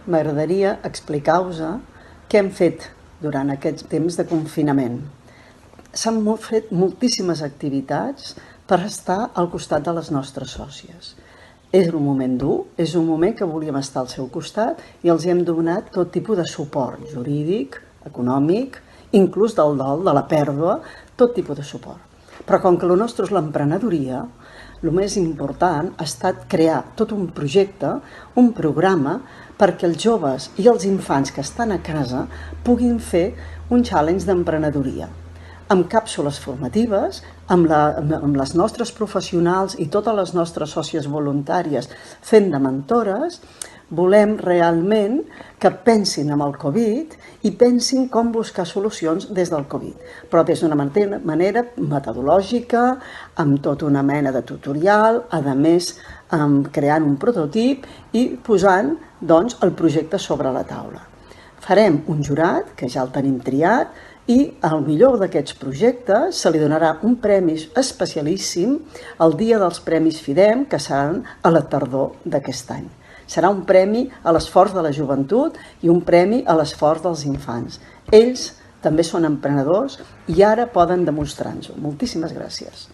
m'agradaria explicar-vos què hem fet durant aquest temps de confinament. S'han fet moltíssimes activitats per estar al costat de les nostres sòcies. És un moment dur, és un moment que volíem estar al seu costat i els hem donat tot tipus de suport jurídic, econòmic, inclús del dol, de la pèrdua, tot tipus de suport. Però com que el nostre és l'emprenedoria, el més important ha estat crear tot un projecte, un programa, perquè els joves i els infants que estan a casa puguin fer un challenge d'emprenedoria, amb càpsules formatives, amb les nostres professionals i totes les nostres sòcies voluntàries fent de mentores. Volem realment que pensin en el Covid i pensin com buscar solucions des del Covid, però des d'una manera metodològica, amb tota una mena de tutorial, a més creant un prototip i posant el projecte sobre la taula. Farem un jurat, que ja el tenim triat, i al millor d'aquests projectes se li donarà un premi especialíssim el dia dels Premis FIDEM, que seran a la tardor d'aquest any. Serà un premi a l'esforç de la joventut i un premi a l'esforç dels infants. Ells també són emprenedors i ara poden demostrar-nos-ho. Moltíssimes gràcies.